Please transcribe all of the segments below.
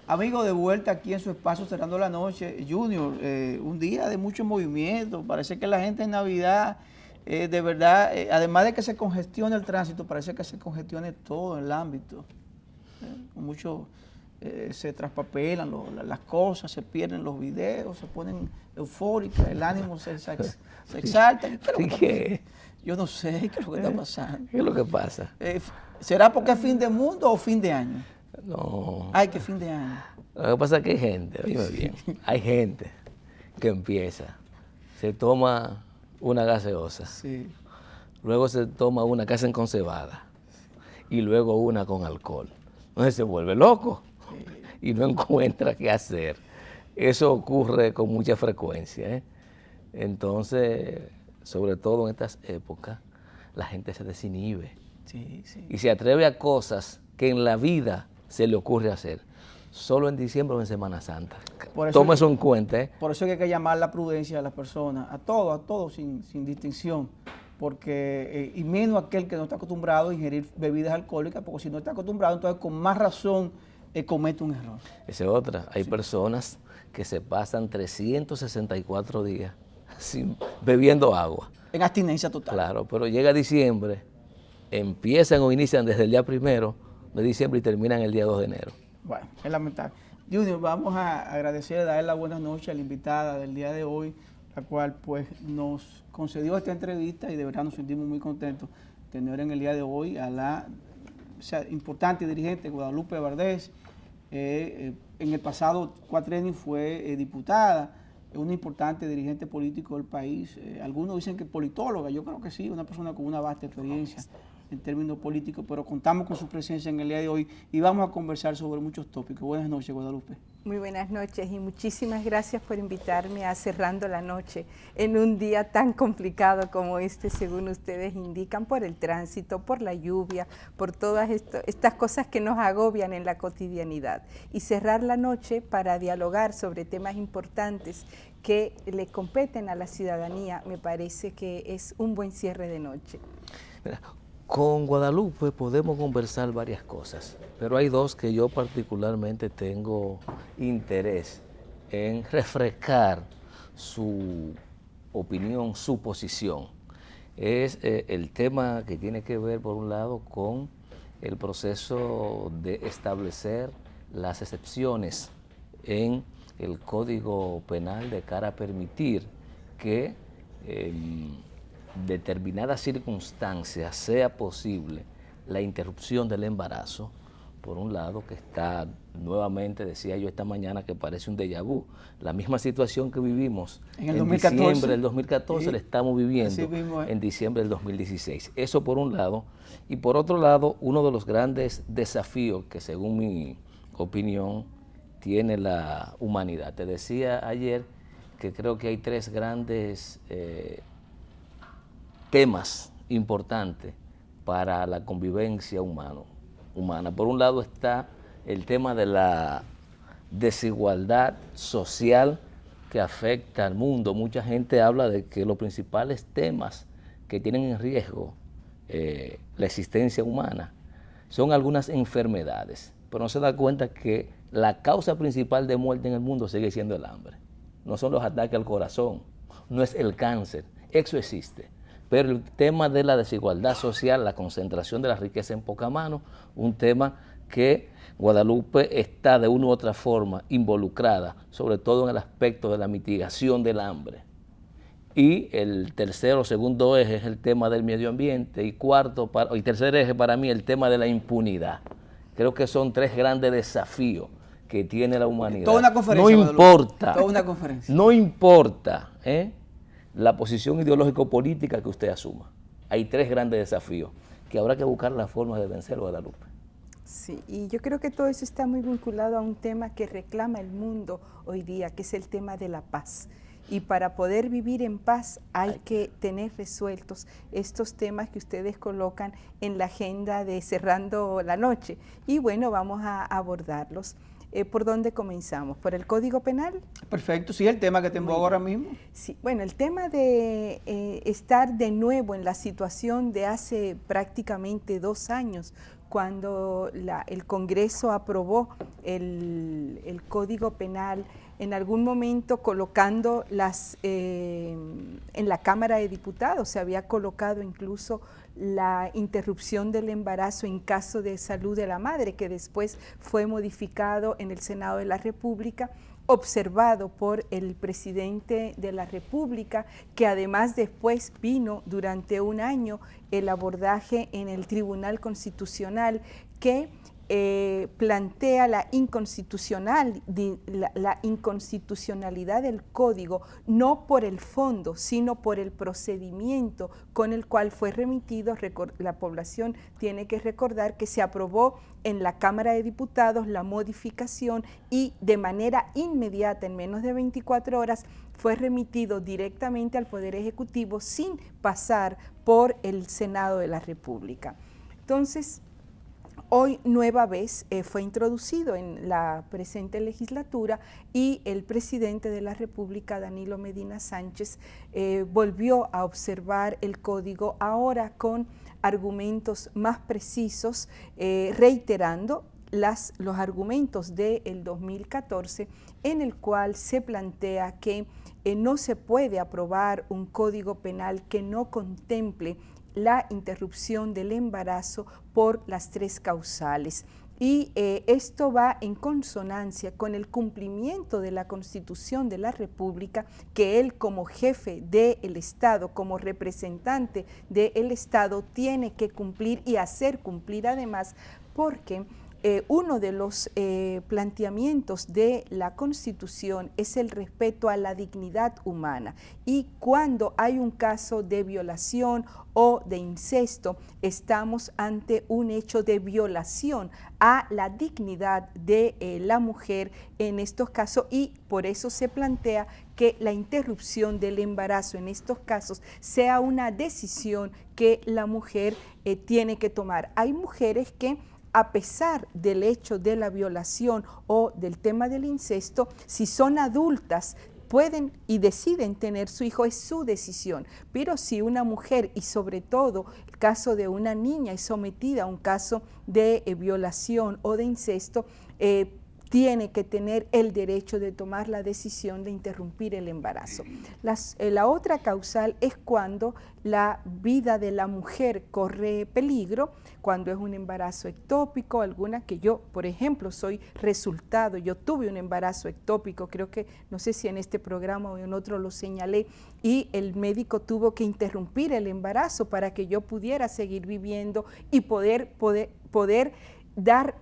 Amigos, de vuelta aquí en su espacio Cerrando la Noche. Junior, un día de mucho movimiento. Parece que la gente en Navidad, de verdad, además de que se congestione el tránsito, parece que se congestione todo el ámbito. Mucho se traspapelan las cosas, se pierden los videos, se ponen eufóricas, el ánimo se exalta. ¿Qué? Yo no sé qué es lo que está pasando. ¿Qué es lo que pasa? ¿Será porque es fin de mundo o fin de año? No. Ay, que fin de año. Lo que pasa es que hay gente, oíme bien, hay gente que empieza, se toma una gaseosa, Sí. luego se toma una que hacen con cebada y luego una con alcohol. Entonces se vuelve loco y no encuentra qué hacer. Eso ocurre con mucha frecuencia, ¿eh? Entonces, sobre todo en estas épocas, la gente se desinhibe y se atreve a cosas que en la vida se le ocurre hacer. Solo en diciembre o en Semana Santa. Toma eso en cuenta. Por eso es que hay que llamar la prudencia a las personas, a todos, sin distinción. Porque, y menos aquel que no está acostumbrado a ingerir bebidas alcohólicas, porque si no está acostumbrado, entonces con más razón comete un error. Esa es otra. Hay personas que se pasan 364 días bebiendo agua. En abstinencia total. Claro, pero llega diciembre, empiezan o inician desde el día 1 de diciembre y terminan el día 2 de enero. Bueno, es lamentable. Junior, vamos a agradecer, darle la buena noche a la invitada del día de hoy, la cual pues nos concedió esta entrevista y de verdad nos sentimos muy contentos de tener en el día de hoy a la importante dirigente Guadalupe Bardés. En el pasado cuatrenio fue diputada, una importante dirigente político del país. Algunos dicen que politóloga, yo creo que sí, una persona con una vasta experiencia en términos políticos, pero contamos con su presencia en el día de hoy y vamos a conversar sobre muchos tópicos. Buenas noches, Guadalupe. Muy buenas noches y muchísimas gracias por invitarme a Cerrando la Noche en un día tan complicado como este, según ustedes indican, por el tránsito, por la lluvia, por todas estas cosas que nos agobian en la cotidianidad. Y cerrar la noche para dialogar sobre temas importantes que le competen a la ciudadanía, me parece que es un buen cierre de noche. Mira, con Guadalupe podemos conversar varias cosas, pero hay dos que yo particularmente tengo interés en refrescar su opinión, su posición. Es el tema que tiene que ver, por un lado, con el proceso de establecer las excepciones en el Código Penal de cara a permitir que determinadas circunstancias sea posible la interrupción del embarazo, por un lado, que está nuevamente, decía yo esta mañana, que parece un déjà vu. La misma situación que vivimos en diciembre del 2014 la estamos viviendo en diciembre del 2016. Eso por un lado. Y por otro lado, uno de los grandes desafíos que, según mi opinión, tiene la humanidad. Te decía ayer que creo que hay tres grandes temas importantes para la convivencia humana. Por un lado está el tema de la desigualdad social que afecta al mundo. Mucha gente habla de que los principales temas que tienen en riesgo la existencia humana son algunas enfermedades, pero no se da cuenta que la causa principal de muerte en el mundo sigue siendo el hambre. No son los ataques al corazón, no es el cáncer, eso existe. Pero el tema de la desigualdad social, la concentración de la riqueza en poca mano, un tema que Guadalupe está de una u otra forma involucrada, sobre todo en el aspecto de la mitigación del hambre. Y el segundo eje es el tema del medio ambiente y tercer eje para mí el tema de la impunidad. Creo que son tres grandes desafíos que tiene la humanidad. Toda una conferencia. No importa. Toda una conferencia. No importa, la posición ideológico-política que usted asuma. Hay tres grandes desafíos que habrá que buscar la forma de vencer, Guadalupe. Sí, y yo creo que todo eso está muy vinculado a un tema que reclama el mundo hoy día, que es el tema de la paz. Y para poder vivir en paz hay que tener resueltos estos temas que ustedes colocan en la agenda de Cerrando la Noche. Y bueno, vamos a abordarlos. ¿Por dónde comenzamos? ¿Por el Código Penal? Perfecto, sí, el tema que tengo ahora mismo. Sí, bueno, el tema de estar de nuevo en la situación de hace prácticamente 2 años cuando el Congreso aprobó el Código Penal, en algún momento colocando en la Cámara de Diputados, se había colocado incluso la interrupción del embarazo en caso de salud de la madre, que después fue modificado en el Senado de la República, observado por el presidente de la República, que además después vino durante un año el abordaje en el Tribunal Constitucional que plantea la inconstitucionalidad del código, no por el fondo, sino por el procedimiento con el cual fue remitido. La población tiene que recordar que se aprobó en la Cámara de Diputados la modificación y de manera inmediata, en menos de 24 horas, fue remitido directamente al Poder Ejecutivo sin pasar por el Senado de la República. Entonces, hoy nueva vez fue introducido en la presente legislatura y el presidente de la República, Danilo Medina Sánchez, volvió a observar el código ahora con argumentos más precisos, reiterando los argumentos del 2014, en el cual se plantea que no se puede aprobar un código penal que no contemple la interrupción del embarazo por las 3 causales. Y esto va en consonancia con el cumplimiento de la Constitución de la República, que él como jefe del Estado, como representante del Estado, tiene que cumplir y hacer cumplir además, porque uno de los planteamientos de la Constitución es el respeto a la dignidad humana, y cuando hay un caso de violación o de incesto, estamos ante un hecho de violación a la dignidad de la mujer en estos casos, y por eso se plantea que la interrupción del embarazo en estos casos sea una decisión que la mujer tiene que tomar. Hay mujeres que, a pesar del hecho de la violación o del tema del incesto, si son adultas, pueden y deciden tener su hijo, es su decisión. Pero si una mujer, y sobre todo el caso de una niña, es sometida a un caso de violación o de incesto, tiene que tener el derecho de tomar la decisión de interrumpir el embarazo. La otra causal es cuando la vida de la mujer corre peligro, cuando es un embarazo ectópico, alguna que yo, por ejemplo, soy resultado, yo tuve un embarazo ectópico, creo que, no sé si en este programa o en otro lo señalé, y el médico tuvo que interrumpir el embarazo para que yo pudiera seguir viviendo y poder dar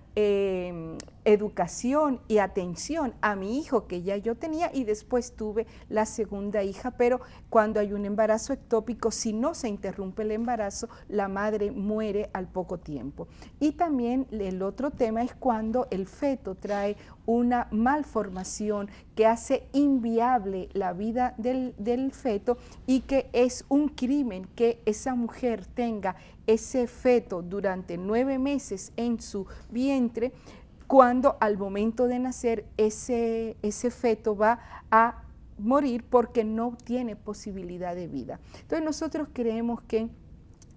educación y atención a mi hijo que ya yo tenía, y después tuve la segunda hija. Pero cuando hay un embarazo ectópico, si no se interrumpe el embarazo, la madre muere al poco tiempo. Y también el otro tema es cuando el feto trae una malformación que hace inviable la vida del feto, y que es un crimen que esa mujer tenga ese feto durante 9 meses en su vientre, cuando al momento de nacer ese feto va a morir porque no tiene posibilidad de vida. Entonces nosotros creemos que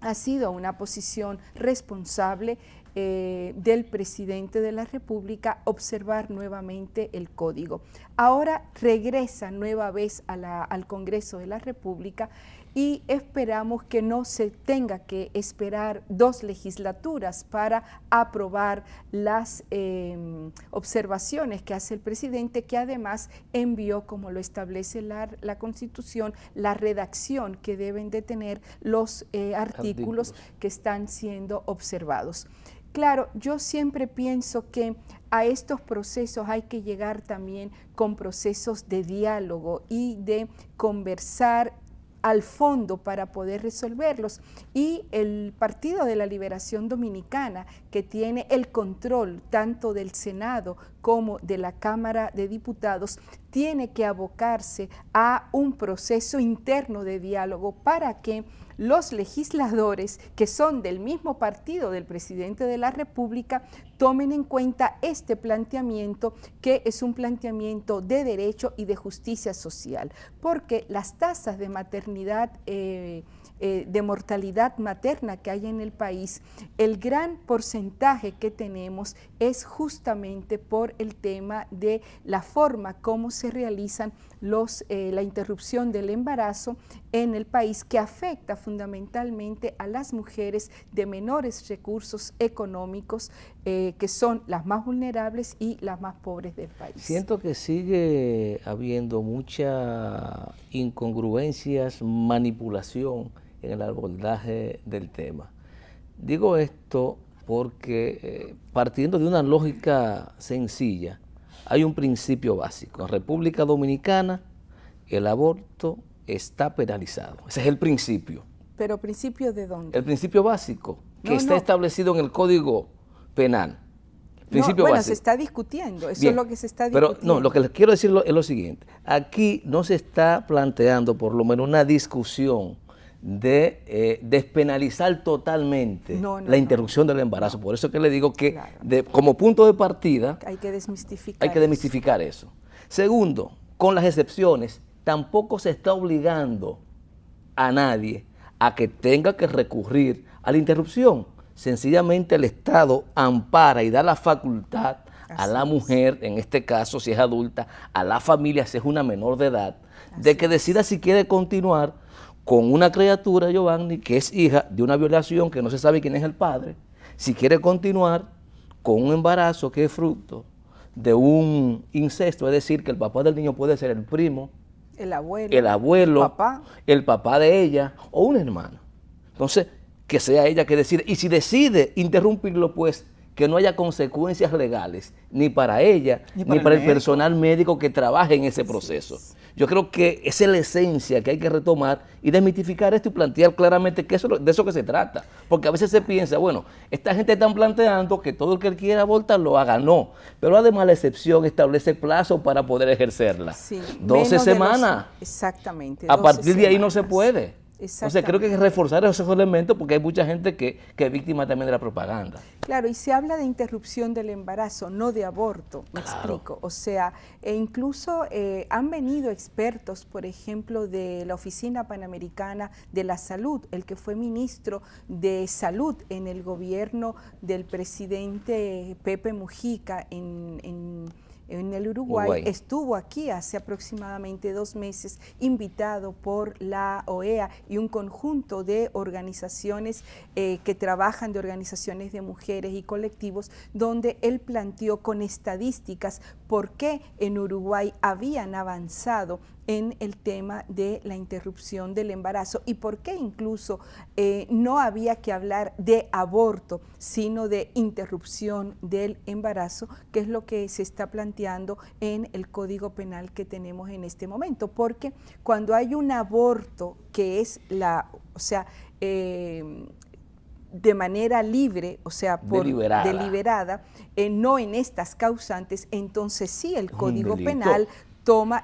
ha sido una posición responsable del presidente de la República observar nuevamente el código. Ahora regresa nueva vez al Congreso de la República, y esperamos que no se tenga que esperar 2 legislaturas para aprobar las observaciones que hace el presidente, que además envió, como lo establece la Constitución, la redacción que deben de tener los artículos que están siendo observados. Claro, yo siempre pienso que a estos procesos hay que llegar también con procesos de diálogo y de conversar al fondo para poder resolverlos, y el Partido de la Liberación Dominicana, que tiene el control tanto del Senado como de la Cámara de Diputados, tiene que abocarse a un proceso interno de diálogo para que los legisladores, que son del mismo partido del presidente de la República, tomen en cuenta este planteamiento, que es un planteamiento de derecho y de justicia social, porque las tasas de maternidad de mortalidad materna que hay en el país, el gran porcentaje que tenemos es justamente por el tema de la forma como se realizan la interrupción del embarazo en el país, que afecta fundamentalmente a las mujeres de menores recursos económicos, que son las más vulnerables y las más pobres del país. Siento que sigue habiendo muchas incongruencias, manipulación en el abordaje del tema. Digo esto porque partiendo de una lógica sencilla, hay un principio básico. En República Dominicana el aborto está penalizado. Ese es el principio. ¿Pero principio de dónde? El principio básico, que está establecido en el Código Penal. Principio básico. Se está discutiendo, eso es lo que se está discutiendo. Pero no, lo que les quiero decir es lo siguiente. Aquí no se está planteando por lo menos una discusión de despenalizar totalmente la interrupción del embarazo. Por eso que le digo que como punto de partida hay que desmistificar eso. Segundo, con las excepciones, tampoco se está obligando a nadie a que tenga que recurrir a la interrupción. Sencillamente el Estado ampara y da la facultad a la mujer, en este caso si es adulta, a la familia si es una menor de edad, de que decida si quiere continuar con una criatura, Giovanni, que es hija de una violación que no se sabe quién es el padre, si quiere continuar con un embarazo que es fruto de un incesto, es decir, que el papá del niño puede ser el primo, el abuelo, el papá de ella o un hermano. Entonces, que sea ella que decide. Y si decide interrumpirlo, pues que no haya consecuencias legales, ni para ella, ni para el personal médico que trabaje en ese proceso. Yo creo que esa es la esencia que hay que retomar y desmitificar esto y plantear claramente que de eso que se trata. Porque a veces se piensa, bueno, esta gente está planteando que todo el que quiera abortar lo haga. No, pero además la excepción establece plazo para poder ejercerla. 12 semanas. Exactamente. A partir de ahí no se puede. Entonces creo que hay que reforzar esos elementos porque hay mucha gente que es víctima también de la propaganda. Claro, y se habla de interrupción del embarazo, no de aborto, me explico. O sea, incluso han venido expertos, por ejemplo, de la Oficina Panamericana de la Salud, el que fue ministro de Salud en el gobierno del presidente Pepe Mujica en el Uruguay, estuvo aquí hace aproximadamente 2 meses, invitado por la OEA y un conjunto de organizaciones que trabajan, de organizaciones de mujeres y colectivos, donde él planteó con estadísticas por qué en Uruguay habían avanzado en el tema de la interrupción del embarazo y por qué incluso no había que hablar de aborto, sino de interrupción del embarazo, que es lo que se está planteando en el Código Penal que tenemos en este momento, porque cuando hay un aborto que es de manera libre, o sea, deliberada, no en estas causantes, entonces sí el Código Penal toma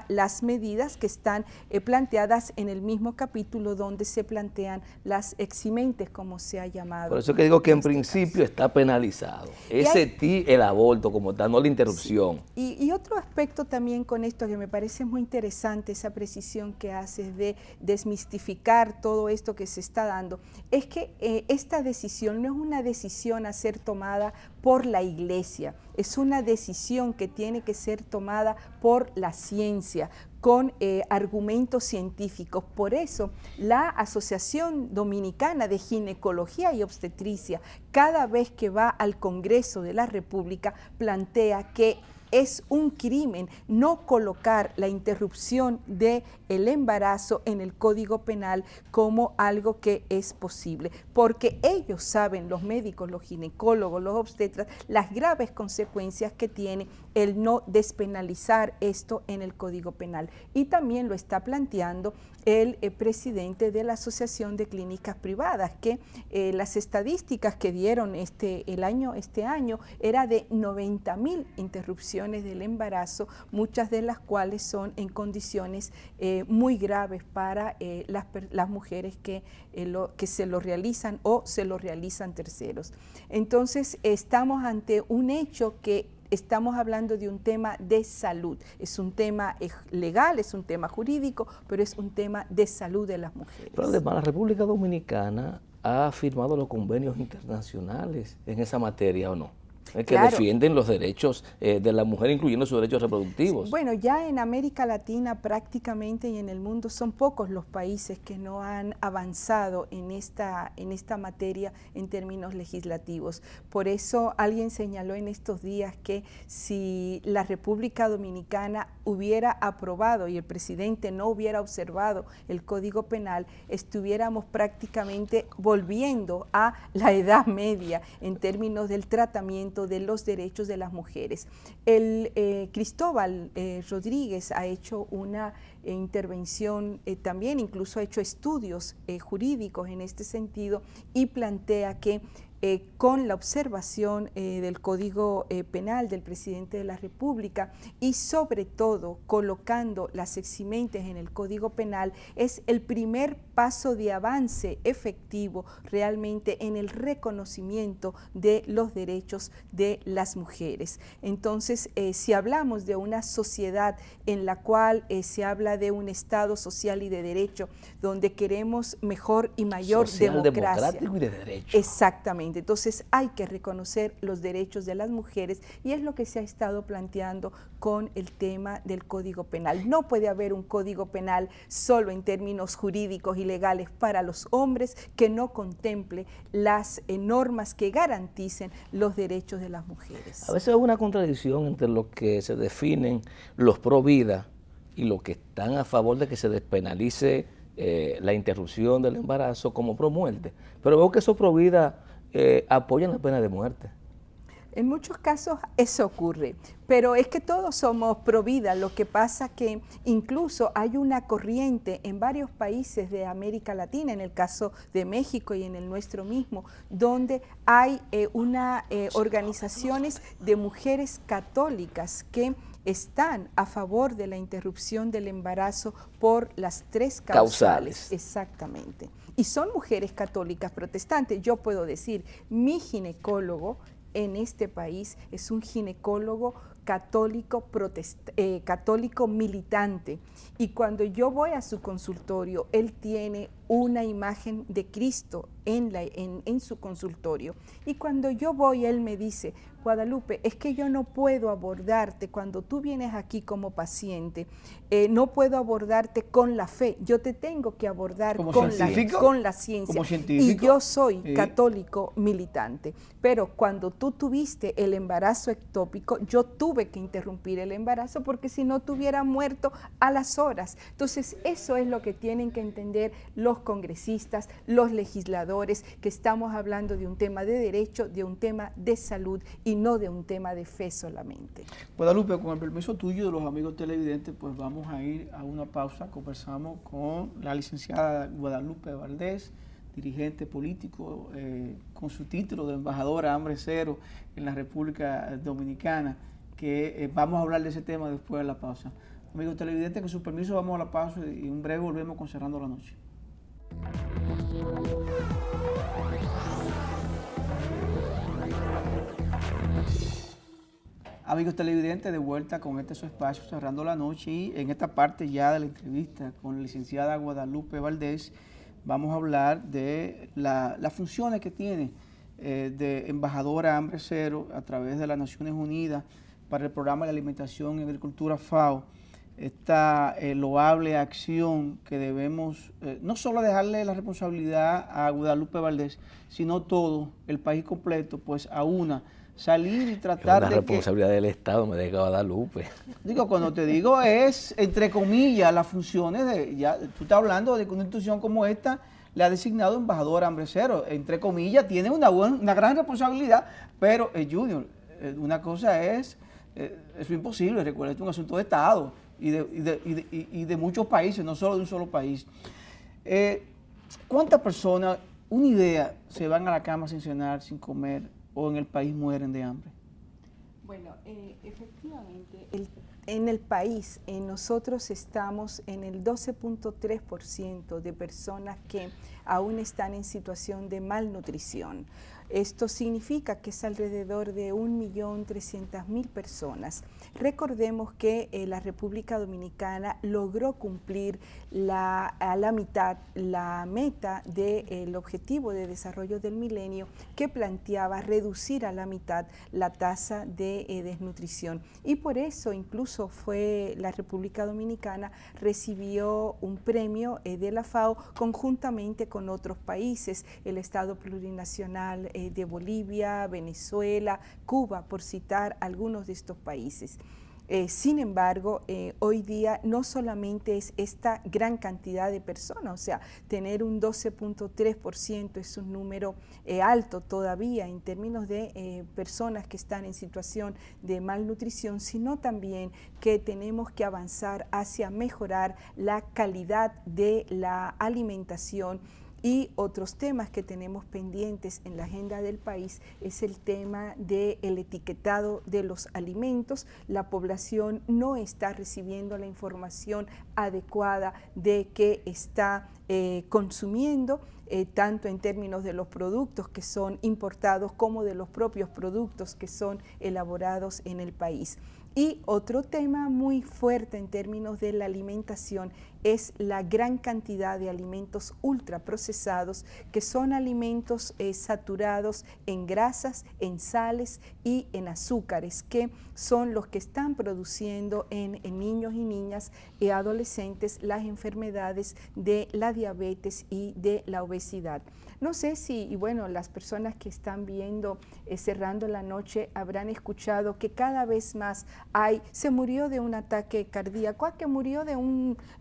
las medidas que están planteadas en el mismo capítulo donde se plantean las eximentes, como se ha llamado. Por eso que digo que en principio está penalizado. El aborto como tal, no la interrupción. Sí. Y otro aspecto también con esto que me parece muy interesante, esa precisión que haces de desmistificar todo esto que se está dando, es que esta decisión no es una decisión a ser tomada por la Iglesia, es una decisión que tiene que ser tomada por la ciencia, con argumentos científicos. Por eso, la Asociación Dominicana de Ginecología y Obstetricia, cada vez que va al Congreso de la República, plantea que es un crimen no colocar la interrupción del embarazo en el Código Penal como algo que es posible, porque ellos saben, los médicos, los ginecólogos, los obstetras, las graves consecuencias que tiene el no despenalizar esto en el Código Penal. Y también lo está planteando el presidente de la Asociación de Clínicas Privadas, que las estadísticas que dieron este año era de 90.000 interrupciones del embarazo, muchas de las cuales son en condiciones muy graves para las mujeres que se lo realizan o se lo realizan terceros. Entonces estamos ante un hecho que estamos hablando de un tema de salud. Es un tema legal, es un tema jurídico, pero es un tema de salud de las mujeres. Pero además la República Dominicana ha firmado los convenios internacionales en esa materia, ¿o no? Que claro, defienden los derechos de la mujer, incluyendo sus derechos reproductivos. Bueno, ya en América Latina prácticamente y en el mundo son pocos los países que no han avanzado en esta materia en términos legislativos. Por eso alguien señaló en estos días que si la República Dominicana hubiera aprobado y el presidente no hubiera observado el Código Penal, estuviéramos prácticamente volviendo a la Edad Media en términos del tratamiento de los derechos de las mujeres. Cristóbal Rodríguez ha hecho una intervención también, incluso ha hecho estudios jurídicos en este sentido y plantea que con la observación del Código Penal del Presidente de la República y sobre todo colocando las eximentes en el Código Penal es el primer paso de avance efectivo realmente en el reconocimiento de los derechos de las mujeres. Entonces, si hablamos de una sociedad en la cual se habla de un Estado social y de derecho, donde queremos mejor y mayor social, democracia. Democrático y de derecho. Exactamente. Entonces hay que reconocer los derechos de las mujeres y es lo que se ha estado planteando con el tema del Código Penal. No puede haber un Código Penal solo en términos jurídicos y legales para los hombres que no contemple las normas que garanticen los derechos de las mujeres. A veces hay una contradicción entre lo que se definen los pro vida y los que están a favor de que se despenalice la interrupción del embarazo como pro muerte. Pero veo que esos pro vida apoyan la pena de muerte. En muchos casos eso ocurre, pero es que todos somos pro vida. Lo que pasa que incluso hay una corriente en varios países de América Latina, en el caso de México y en el nuestro mismo, donde hay organizaciones de mujeres católicas que están a favor de la interrupción del embarazo por las 3 causales. Exactamente. Y son mujeres católicas protestantes. Yo puedo decir, mi ginecólogo en este país es un ginecólogo católico militante, y cuando yo voy a su consultorio, él tiene una imagen de Cristo en su consultorio, y cuando yo voy, él me dice: Guadalupe, es que yo no puedo abordarte cuando tú vienes aquí como paciente, no puedo abordarte con la fe, yo te tengo que abordar con la ciencia, y yo soy católico militante, pero cuando tú tuviste el embarazo ectópico, yo tuve que interrumpir el embarazo porque si no te hubiera muerto a las horas. Entonces eso es lo que tienen que entender los congresistas, los legisladores, que estamos hablando de un tema de derecho, de un tema de salud y no de un tema de fe solamente. Guadalupe, con el permiso tuyo y de los amigos televidentes, pues vamos a ir a una pausa. Conversamos con la licenciada Guadalupe Valdés, dirigente político con su título de embajadora Hambre Cero en la República Dominicana, que vamos a hablar de ese tema después de la pausa. Amigos televidentes, con su permiso vamos a la pausa y en breve volvemos con Cerrando la Noche. Amigos televidentes, de vuelta con su espacio Cerrando la Noche, y en esta parte ya de la entrevista con la licenciada Guadalupe Valdés vamos a hablar de las funciones que tiene de embajadora Hambre Cero a través de las Naciones Unidas para el Programa de Alimentación y Agricultura FAO, esta loable acción que debemos no solo dejarle la responsabilidad a Guadalupe Valdés, sino todo el país completo, pues a una salir y tratar de... Es una responsabilidad del Estado, me deja Guadalupe. Digo, cuando te digo es, entre comillas, las funciones de... Ya, tú estás hablando de que una institución como esta le ha designado embajador Hambre Cero. Entre comillas, tiene una gran responsabilidad, pero Junior, una cosa es imposible. Recuerda, es un asunto de Estado y de muchos países, no solo de un solo país. ¿Cuántas personas, una idea, se van a la cama sin cenar, sin comer, o en el país mueren de hambre? Bueno, efectivamente, en el país nosotros estamos en el 12.3% de personas que aún están en situación de malnutrición. Esto significa que es alrededor de 1.300.000 personas. Recordemos que la República Dominicana logró cumplir a la mitad la meta del Objetivo de Desarrollo del Milenio, que planteaba reducir a la mitad la tasa de desnutrición. Y por eso incluso la República Dominicana recibió un premio de la FAO conjuntamente con otros países, el Estado Plurinacional de Bolivia, Venezuela, Cuba, por citar algunos de estos países. Sin embargo, hoy día no solamente es esta gran cantidad de personas, o sea, tener un 12.3% es un número alto todavía en términos de personas que están en situación de malnutrición, sino también que tenemos que avanzar hacia mejorar la calidad de la alimentación. Y otros temas que tenemos pendientes en la agenda del país es el tema del etiquetado de los alimentos. La población no está recibiendo la información adecuada de qué está consumiendo, tanto en términos de los productos que son importados como de los propios productos que son elaborados en el país. Y otro tema muy fuerte en términos de la alimentación es la gran cantidad de alimentos ultraprocesados, que son alimentos saturados en grasas, en sales y en azúcares, que son los que están produciendo en niños y niñas y adolescentes las enfermedades de la diabetes y de la obesidad. No sé si, y bueno, las personas que están viendo Cerrando la Noche habrán escuchado que cada vez más se murió de un ataque cardíaco, que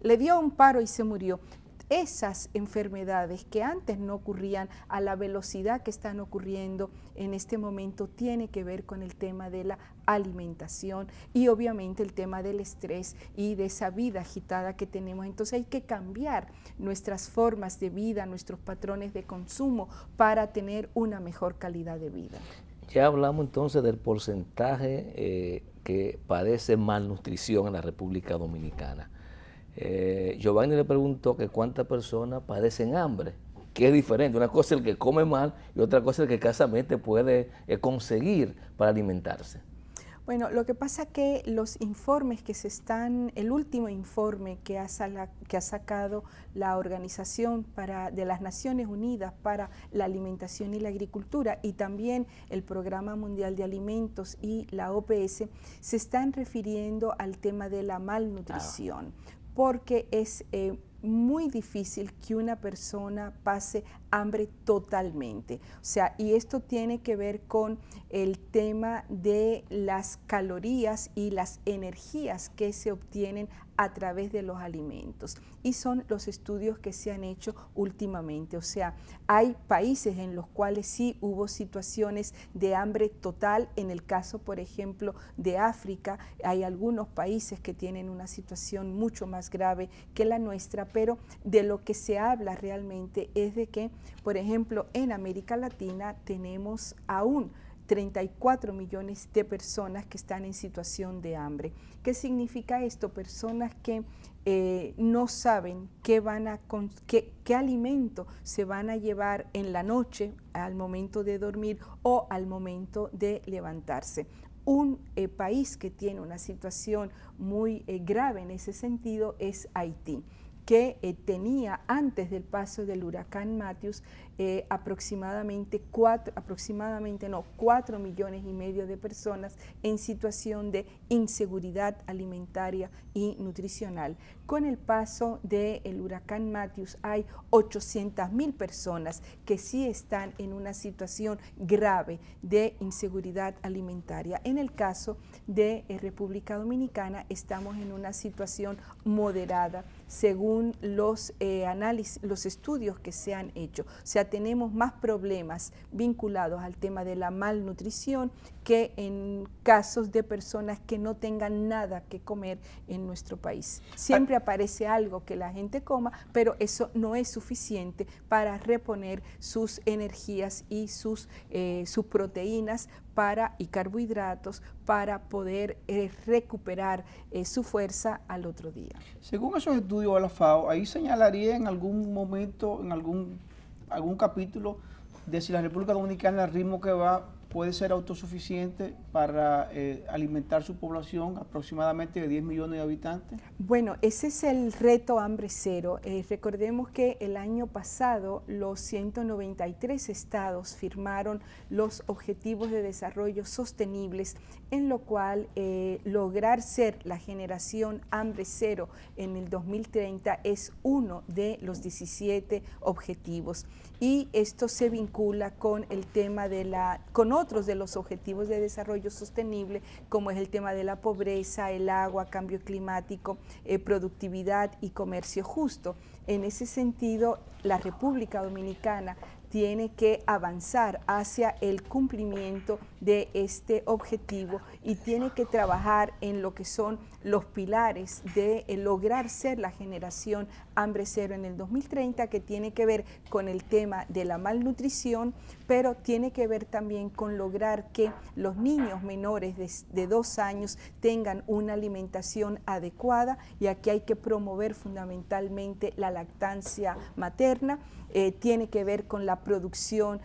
le dio un paro y se murió. Esas enfermedades que antes no ocurrían a la velocidad que están ocurriendo en este momento tiene que ver con el tema de la alimentación y obviamente el tema del estrés y de esa vida agitada que tenemos. Entonces hay que cambiar nuestras formas de vida, nuestros patrones de consumo para tener una mejor calidad de vida. Ya hablamos entonces del porcentaje que padece malnutrición en la República Dominicana. Giovanni le preguntó que cuántas personas padecen hambre, que es diferente. Una cosa es el que come mal y otra cosa es el que escasamente puede conseguir para alimentarse. Bueno, lo que pasa es que los informes el último informe que ha sacado la Organización de las Naciones Unidas para la Alimentación y la Agricultura y también el Programa Mundial de Alimentos y la OPS se están refiriendo al tema de la malnutrición, porque es muy difícil que una persona pase hambre totalmente. O sea, y esto tiene que ver con el tema de las calorías y las energías que se obtienen a través de los alimentos. Y son los estudios que se han hecho últimamente. O sea, hay países en los cuales sí hubo situaciones de hambre total. En el caso, por ejemplo, de África, hay algunos países que tienen una situación mucho más grave que la nuestra, pero de lo que se habla realmente es de que, por ejemplo, en América Latina tenemos aún 34 millones de personas que están en situación de hambre. ¿Qué significa esto? Personas que no saben qué alimento se van a llevar en la noche al momento de dormir o al momento de levantarse. Un país que tiene una situación muy grave en ese sentido es Haití, que tenía antes del paso del huracán Matthew aproximadamente 4,5 millones de personas en situación de inseguridad alimentaria y nutricional. Con el paso del huracán Matthew hay 800.000 personas que sí están en una situación grave de inseguridad alimentaria. En el caso de República Dominicana estamos en una situación moderada según los estudios que se han hecho. O sea, tenemos más problemas vinculados al tema de la malnutrición que en casos de personas que no tengan nada que comer en nuestro país. Siempre aparece algo que la gente coma, pero eso no es suficiente para reponer sus energías y sus proteínas y carbohidratos para poder recuperar su fuerza al otro día. Según esos estudios de la FAO, ahí señalaría en algún momento, en algún algún capítulo de si la República Dominicana, al ritmo que va, puede ser autosuficiente para alimentar su población, aproximadamente de 10 millones de habitantes? Bueno, ese es el reto hambre cero. Recordemos que el año pasado los 193 estados firmaron los Objetivos de Desarrollo Sostenibles, en lo cual lograr ser la generación hambre cero en el 2030 es uno de los 17 objetivos. Y esto se vincula con el tema con otros de los objetivos de desarrollo sostenible, como es el tema de la pobreza, el agua, cambio climático, productividad y comercio justo. En ese sentido, la República Dominicana tiene que avanzar hacia el cumplimiento de este objetivo y tiene que trabajar en lo que son los pilares de lograr ser la generación hambre cero en el 2030, que tiene que ver con el tema de la malnutrición, pero tiene que ver también con lograr que los niños menores de 2 años tengan una alimentación adecuada, y aquí hay que promover fundamentalmente la lactancia materna. Tiene que ver con la producción,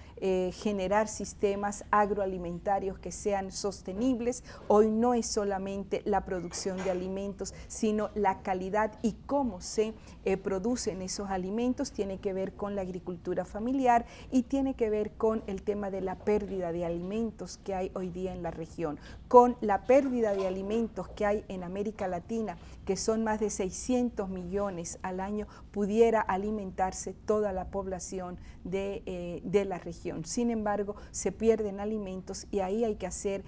generar sistemas agroalimentarios que sean sostenibles. Hoy no es solamente la producción de alimentos, sino la calidad y cómo se producen esos alimentos. Tiene que ver con la agricultura familiar y tiene que ver con el tema de la pérdida de alimentos que hay hoy día en la región, con la pérdida de alimentos que hay en América Latina, que son más de 600 millones al año, pudiera alimentarse toda la población de la región. Sin embargo, se pierden alimentos y ahí hay que hacer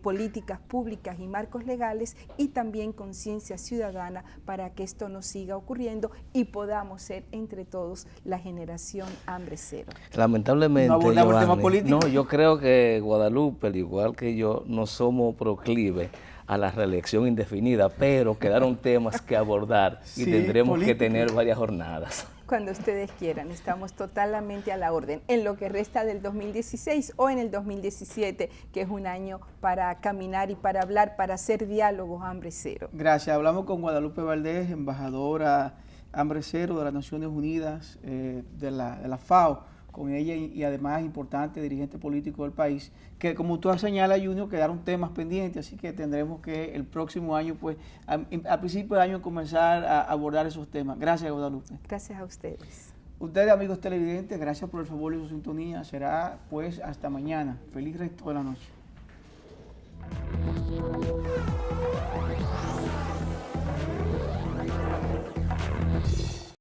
políticas públicas y marcos legales y también conciencia ciudadana para que esto no siga ocurriendo y podamos ser entre todos la generación hambre cero. Lamentablemente, ¿No abordamos el tema Giovanni, político? no, yo creo que Guadalupe, al igual que yo, no somos proclives a la reelección indefinida, pero quedaron temas que abordar y Sí, tendremos que político. tener varias jornadas. Cuando ustedes quieran, estamos totalmente a la orden en lo que resta del 2016 o en el 2017, que es un año para caminar y para hablar, para hacer diálogos hambre cero. Gracias. Hablamos con Guadalupe Valdés, embajadora hambre cero de las Naciones Unidas, de la FAO, con ella y además importante dirigente político del país, que como tú señalas, Junior, quedaron temas pendientes, así que tendremos que el próximo año, pues, a principio de año comenzar a abordar esos temas. Gracias, Guadalupe. Gracias a ustedes. Ustedes, amigos televidentes, gracias por el favor de su sintonía. Será, pues, hasta mañana. Feliz resto de la noche.